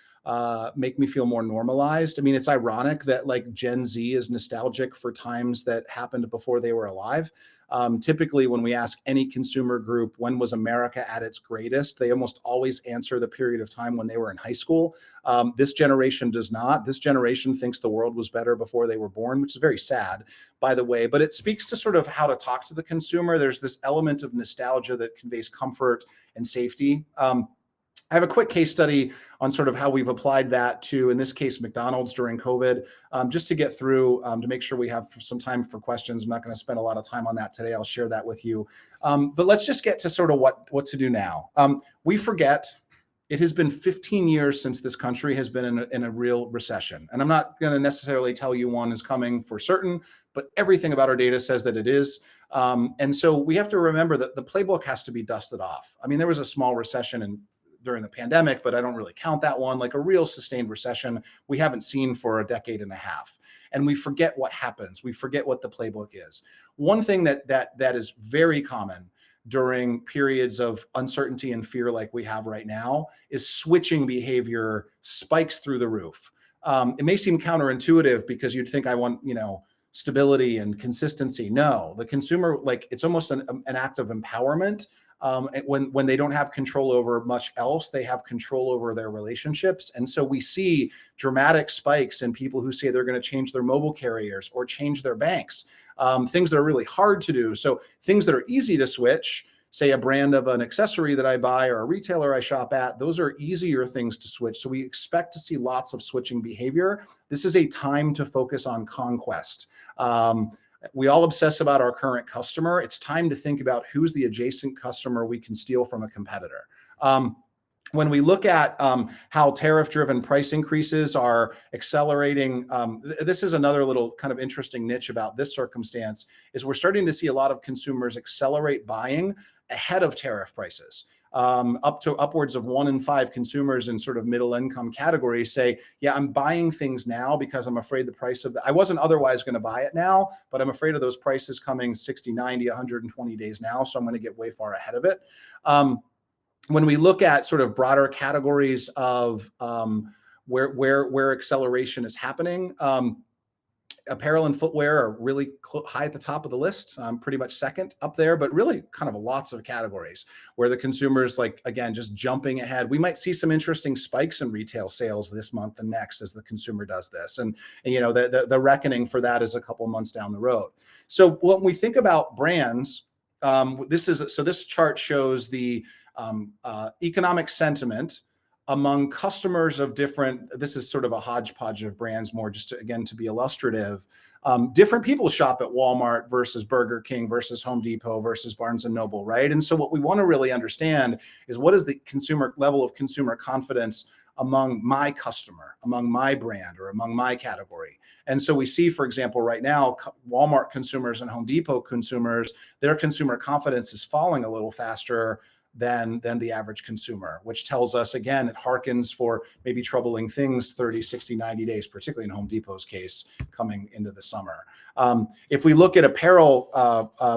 make me feel more normalized. I mean, it's ironic that like Gen Z is nostalgic for times that happened before they were alive. Typically, when we ask any consumer group, when was America at its greatest, they almost always answer the period of time when they were in high school. This generation does not. This generation thinks the world was better before they were born, which is very sad, by the way. But it speaks to sort of how to talk to the consumer. There's this element of nostalgia that conveys comfort and safety. I have a quick case study on sort of how we've applied that to, in this case, McDonald's during COVID, just to get through, to make sure we have some time for questions. I'm not going to spend a lot of time on that today. I'll share that with you. But let's just get to sort of what to do now. We forget it has been 15 years since this country has been in a real recession. And I'm not going to necessarily tell you one is coming for certain, but everything about our data says that it is. And so we have to remember that the playbook has to be dusted off. I mean, there was a small recession during the pandemic, but I don't really count that one. Like a real sustained recession we haven't seen for a decade and a half. And we forget what happens. We forget what the playbook is. One thing that is very common during periods of uncertainty and fear like we have right now is switching behavior spikes through the roof. It may seem counterintuitive because you'd think I want, stability and consistency. No, the consumer, like it's almost an act of empowerment. When they don't have control over much else, they have control over their relationships. And so we see dramatic spikes in people who say they're going to change their mobile carriers or change their banks, things that are really hard to do. So things that are easy to switch, say a brand of an accessory that I buy or a retailer I shop at, those are easier things to switch. So we expect to see lots of switching behavior. This is a time to focus on conquest. We all obsess about our current customer. It's time to think about who's the adjacent customer we can steal from a competitor. When we look at how tariff-driven price increases are accelerating, this is another little kind of interesting niche about this circumstance, is we're starting to see a lot of consumers accelerate buying ahead of tariff prices. up to upwards of 1 in 5 consumers in sort of middle income categories say, yeah, I'm buying things now because I'm afraid the price of I wasn't otherwise going to buy it now, but I'm afraid of those prices coming 60, 90, 120 days now. So I'm going to get way far ahead of it. When we look at sort of broader categories of where acceleration is happening, apparel and footwear are really high at the top of the list, pretty much second up there, but really kind of lots of categories where the consumer's like, again, just jumping ahead. We might see some interesting spikes in retail sales this month and next as the consumer does this. And you know, the reckoning for that is a couple months down the road. So when we think about brands, this chart shows the economic sentiment among customers of different, this is sort of a hodgepodge of brands, more just to, again, to be illustrative. Different people shop at Walmart versus Burger King versus Home Depot versus Barnes and Noble, right? And so what we want to really understand is what is the consumer level of consumer confidence among my customer, among my brand, or among my category. And so we see, for example, right now, Walmart consumers and Home Depot consumers, their consumer confidence is falling a little faster than the average consumer, which tells us, again, it harkens for maybe troubling things 30, 60, 90 days, particularly in Home Depot's case, coming into the summer. If we look at apparel,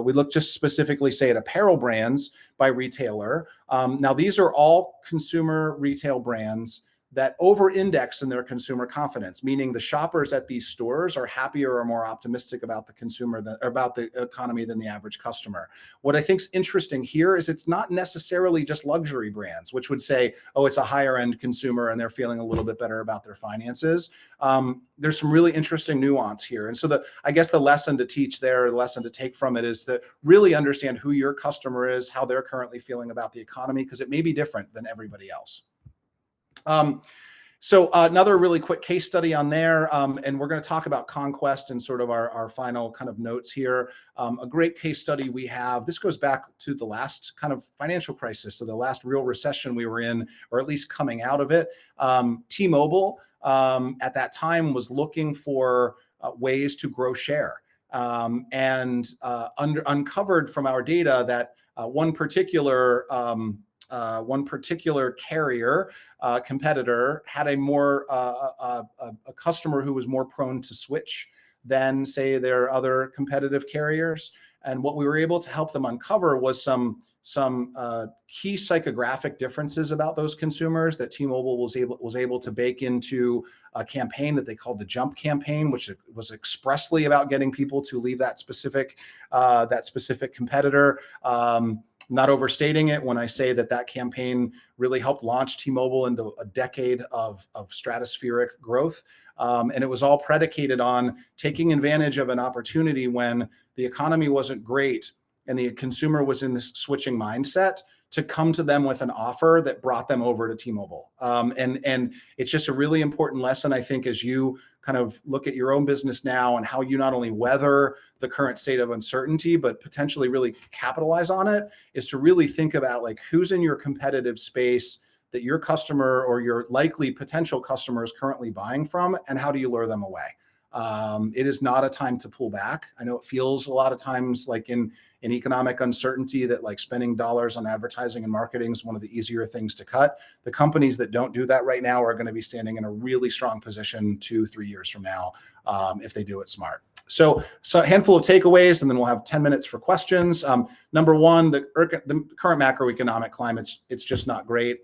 we look just specifically, say, at apparel brands by retailer. Now, these are all consumer retail brands that over-index in their consumer confidence, meaning the shoppers at these stores are happier or more optimistic about the consumer or about the economy than the average customer. What I think is interesting here is it's not necessarily just luxury brands, which would say, oh, it's a higher end consumer and they're feeling a little bit better about their finances. There's some really interesting nuance here. And so I guess the lesson to teach there, the lesson to take from it is to really understand who your customer is, how they're currently feeling about the economy, because it may be different than everybody else. So another really quick case study on there, and we're going to talk about conquest and sort of our final kind of notes here. A great case study we have, this goes back to the last kind of financial crisis, so the last real recession we were in, or at least coming out of it. T-Mobile at that time was looking for ways to grow share, and uncovered from our data that one particular carrier competitor had a customer who was more prone to switch than, say, their other competitive carriers. And what we were able to help them uncover was some key psychographic differences about those consumers that T-Mobile was able to bake into a campaign that they called the Jump campaign, which was expressly about getting people to leave that specific competitor. Not overstating it when I say that campaign really helped launch T-Mobile into a decade of stratospheric growth. And it was all predicated on taking advantage of an opportunity when the economy wasn't great and the consumer was in this switching mindset to come to them with an offer that brought them over to T-Mobile. And it's just a really important lesson, I think, as you kind of look at your own business now and how you not only weather the current state of uncertainty, but potentially really capitalize on it, is to really think about like who's in your competitive space that your customer or your likely potential customer is currently buying from, and how do you lure them away? It is not a time to pull back. I know it feels a lot of times like in economic uncertainty that like spending dollars on advertising and marketing is one of the easier things to cut. The companies that don't do that right now are going to be standing in a really strong position 2-3 years from now if they do it smart. So a handful of takeaways, and then we'll have 10 minutes for questions. Number one, the current macroeconomic climate, it's just not great.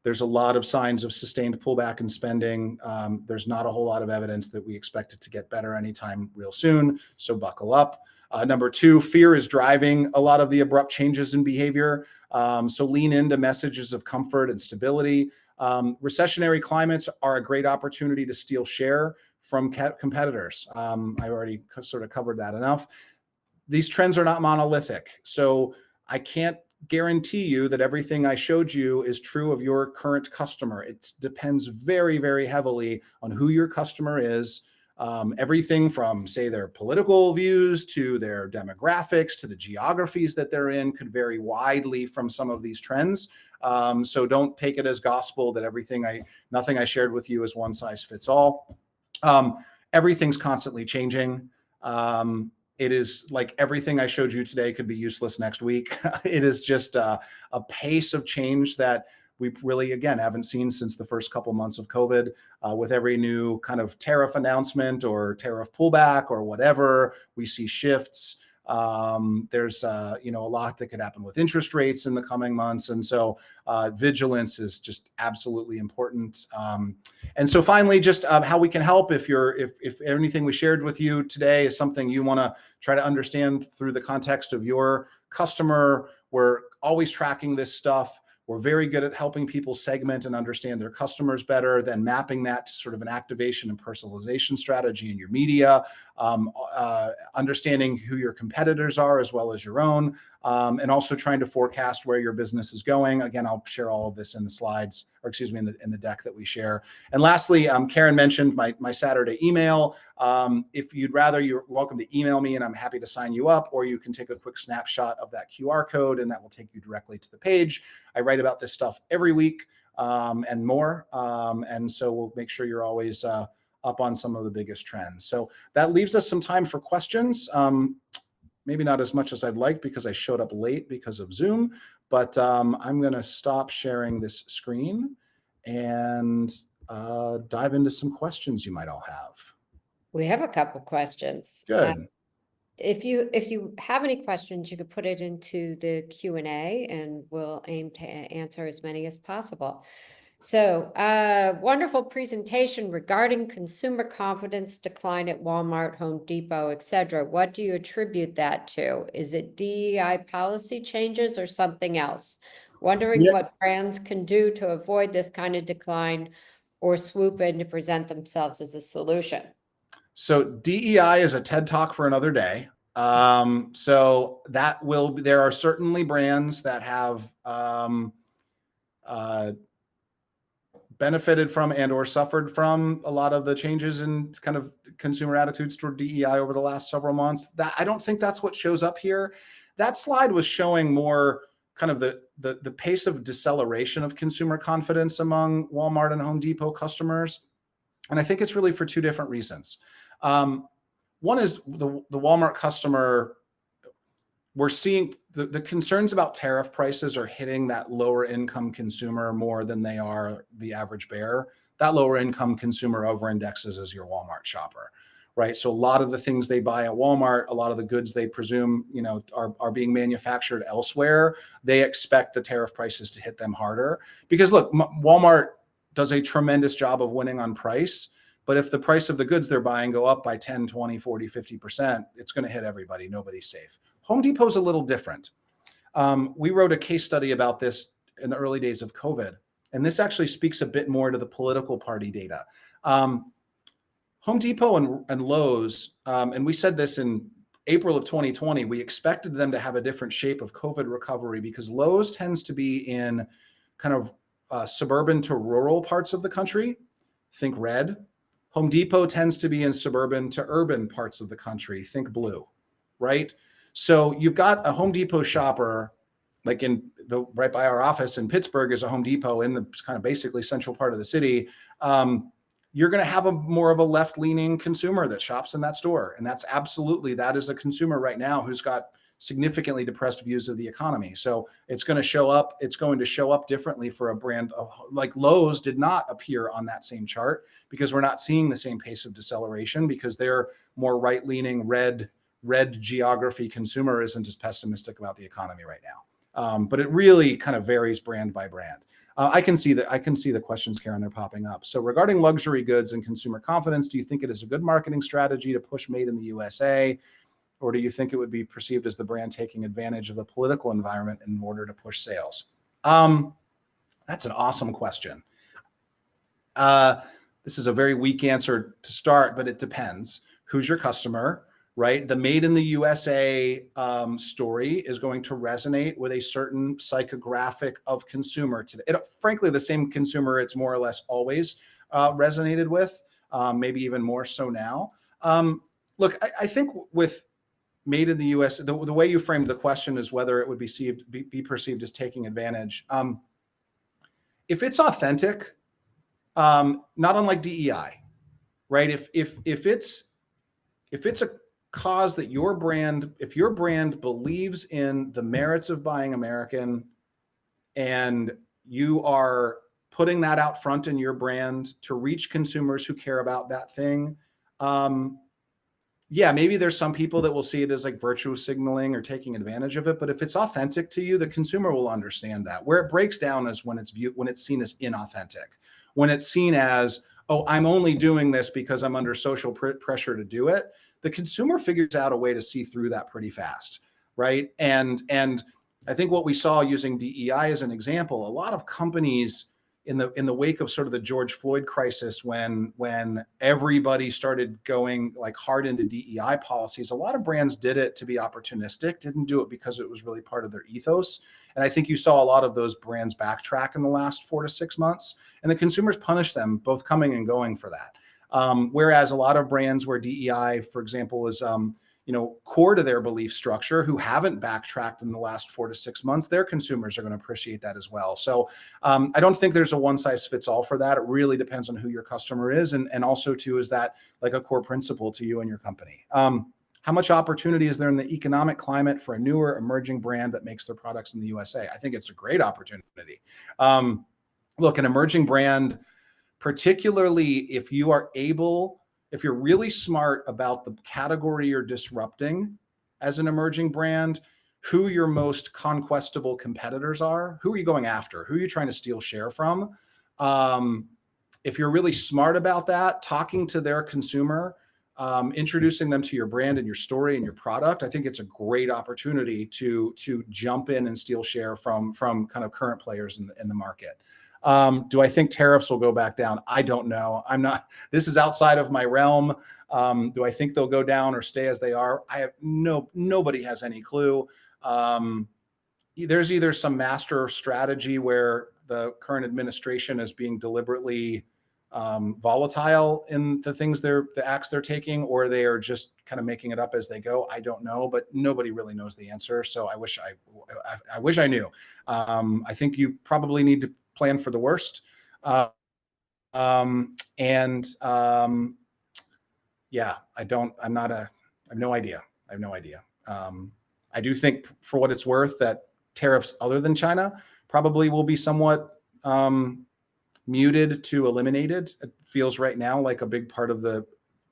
There's a lot of signs of sustained pullback in spending. There's not a whole lot of evidence that we expect it to get better anytime real soon, so buckle up. Number two, fear is driving a lot of the abrupt changes in behavior. So lean into messages of comfort and stability. Recessionary climates are a great opportunity to steal share from competitors. I already sort of covered that enough. These trends are not monolithic. So I can't guarantee you that everything I showed you is true of your current customer. It depends very, very heavily on who your customer is. Everything from, say, their political views to their demographics to the geographies that they're in could vary widely from some of these trends. So don't take it as gospel that nothing I shared with you is one size fits all. Everything's constantly changing. It is like everything I showed you today could be useless next week. It is just a pace of change that we really, again, haven't seen since the first couple months of COVID. With every new kind of tariff announcement or tariff pullback or whatever, we see shifts. There's a lot that could happen with interest rates in the coming months, and so vigilance is just absolutely important. And so finally, just how we can help. If anything we shared with you today is something you want to try to understand through the context of your customer, we're always tracking this stuff. We're very good at helping people segment and understand their customers better, then mapping that to sort of an activation and personalization strategy in your media, understanding who your competitors are as well as your own, and also trying to forecast where your business is going. Again, I'll share all of this in the slides, or excuse me, in the deck that we share. And lastly, Karen mentioned my Saturday email. If you'd rather, you're welcome to email me and I'm happy to sign you up, or you can take a quick snapshot of that QR code and that will take you directly to the page. I write about this stuff every week and more. And so we'll make sure you're always up on some of the biggest trends. So that leaves us some time for questions. Maybe not as much as I'd like because I showed up late because of Zoom, but I'm going to stop sharing this screen and dive into some questions you might all have. We have a couple questions. Good. If you have any questions, you could put it into the Q&A and we'll aim to answer as many as possible. So, wonderful presentation regarding consumer confidence decline at Walmart, Home Depot, etc. What do you attribute that to? Is it DEI policy changes or something else? Wondering what brands can do to avoid this kind of decline or swoop in to present themselves as a solution. So DEI is a TED Talk for another day. So there are certainly brands that have benefited from and or suffered from a lot of the changes in kind of consumer attitudes toward DEI over the last several months. That I don't think that's what shows up here. That slide was showing more kind of the pace of deceleration of consumer confidence among Walmart and Home Depot customers. And I think it's really for two different reasons. One is the Walmart customer, we're seeing the concerns about tariff prices are hitting that lower income consumer more than they are the average bear. That lower income consumer over indexes as your Walmart shopper, right? So a lot of the things they buy at Walmart, a lot of the goods they presume, are being manufactured elsewhere. They expect the tariff prices to hit them harder because look, Walmart does a tremendous job of winning on price. But if the price of the goods they're buying go up by 10, 20, 40, 50%, it's going to hit everybody. Nobody's safe. Home Depot's a little different. We wrote a case study about this in the early days of COVID, and this actually speaks a bit more to the political party data. Home Depot and Lowe's, and we said this in April of 2020, we expected them to have a different shape of COVID recovery because Lowe's tends to be in kind of suburban to rural parts of the country. Think red. Home Depot tends to be in suburban to urban parts of the country. Think blue, right? So you've got a Home Depot shopper, like right by our office in Pittsburgh is a Home Depot in the kind of basically central part of the city. You're going to have more of a left-leaning consumer that shops in that store. And that is a consumer right now who's got significantly depressed views of the economy. So it's going to show up differently for a brand like Lowe's did not appear on that same chart because we're not seeing the same pace of deceleration because they're more right-leaning red geography consumer isn't as pessimistic about the economy right now. But it really kind of varies brand by brand. I can see the questions, Karen, they're popping up. So regarding luxury goods and consumer confidence, do you think it is a good marketing strategy to push made in the USA? Or do you think it would be perceived as the brand taking advantage of the political environment in order to push sales? That's an awesome question. This is a very weak answer to start, but it depends. Who's your customer, right? The made in the USA story is going to resonate with a certain psychographic of consumer today. Frankly, the same consumer it's more or less always resonated with, maybe even more so now. Look, I think with made in the US, the way you framed the question is whether it would be perceived as taking advantage. If it's authentic, not unlike DEI, right? If it's cause that your brand, if your brand believes in the merits of buying American and you are putting that out front in your brand to reach consumers who care about that thing, yeah, maybe there's some people that will see it as like virtue signaling or taking advantage of it. But if it's authentic to you, the consumer will understand that. Where it breaks down is when it's seen as inauthentic, when it's seen as, oh, I'm only doing this because I'm under social pressure to do it. The consumer figures out a way to see through that pretty fast, right? And I think what we saw using DEI as an example, a lot of companies in the wake of sort of the George Floyd crisis, when everybody started going like hard into DEI policies, a lot of brands did it to be opportunistic, didn't do it because it was really part of their ethos. And I think you saw a lot of those brands backtrack in the last 4 to 6 months, and the consumers punished them both coming and going for that. Whereas a lot of brands where DEI, for example, is core to their belief structure, who haven't backtracked in the last 4 to 6 months, their consumers are going to appreciate that as well. So I don't think there's a one size fits all for that. It really depends on who your customer is. And also too, is that like a core principle to you and your company? How much opportunity is there in the economic climate for a newer emerging brand that makes their products in the USA? I think it's a great opportunity. Look, an emerging brand, particularly if you're really smart about the category you're disrupting as an emerging brand, who your most conquestable competitors are, who are you going after, who are you trying to steal share from? If you're really smart about that, talking to their consumer, introducing them to your brand and your story and your product, I think it's a great opportunity to jump in and steal share from kind of current players in the market. Do I think tariffs will go back down? I don't know. This is outside of my realm. Do I think they'll go down or stay as they are? Nobody has any clue. There's either some master strategy where the current administration is being deliberately volatile in the acts they're taking, or they are just kind of making it up as they go. I don't know, but nobody really knows the answer. So I wish I knew. I think you probably need to plan for the worst. Yeah, I have no idea. I do think, for what it's worth, that tariffs other than China probably will be somewhat muted to eliminated. It feels right now like a big part of the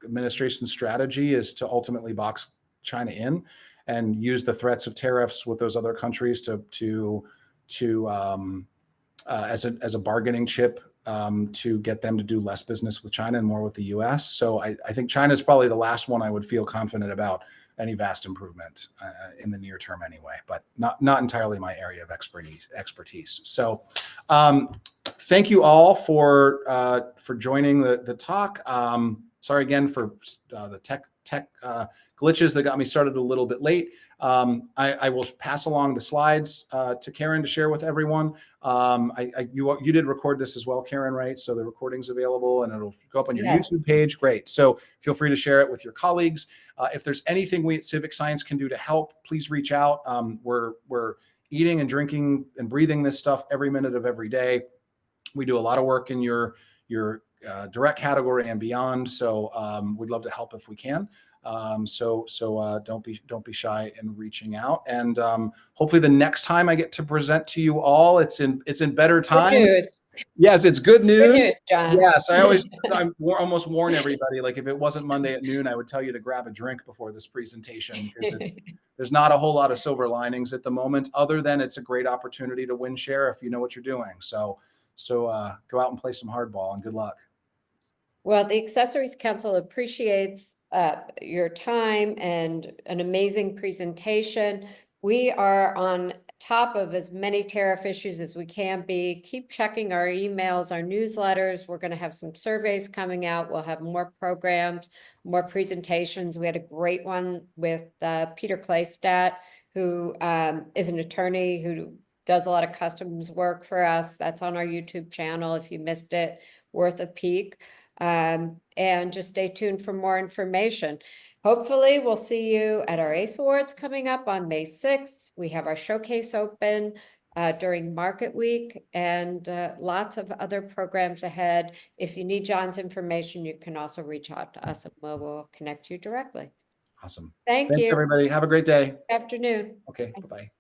administration's strategy is to ultimately box China in and use the threats of tariffs with those other countries as a bargaining chip to get them to do less business with China and more with the U.S. So I think China is probably the last one I would feel confident about any vast improvement in the near term anyway, but not entirely my area of expertise. So thank you all for joining the talk. Sorry again for the tech glitches that got me started a little bit late. I will pass along the slides to Karen to share with everyone. You did record this as well, Karen, right? So the recording's available and it'll go up on your YouTube page. Great. So feel free to share it with your colleagues. If there's anything we at CivicScience can do to help, please reach out. We're eating and drinking and breathing this stuff every minute of every day. We do a lot of work in your direct category and beyond. So we'd love to help if we can. So don't be shy in reaching out. And hopefully the next time I get to present to you all, it's in better times. Yes, it's good news. Good news, John. Yes, I almost warn everybody, like if it wasn't Monday at noon, I would tell you to grab a drink before this presentation, because there's not a whole lot of silver linings at the moment, other than it's a great opportunity to win share if you know what you're doing. So go out and play some hardball, and good luck. Well, the Accessories Council appreciates your time and an amazing presentation. We are on top of as many tariff issues as we can be. Keep checking our emails, our newsletters. We're going to have some surveys coming out. We'll have more programs, more presentations. We had a great one with Peter Claystat, who is an attorney who does a lot of customs work for us. That's on our YouTube channel. If you missed it, worth a peek. And just stay tuned for more information. Hopefully we'll see you at our ACE Awards coming up on May 6th. We have our showcase open during Market Week, and lots of other programs ahead. If you need John's information, you can also reach out to us and we'll connect you directly. Awesome. Thank Thanks, you. everybody. Have a great day. Afternoon. Okay, bye-bye.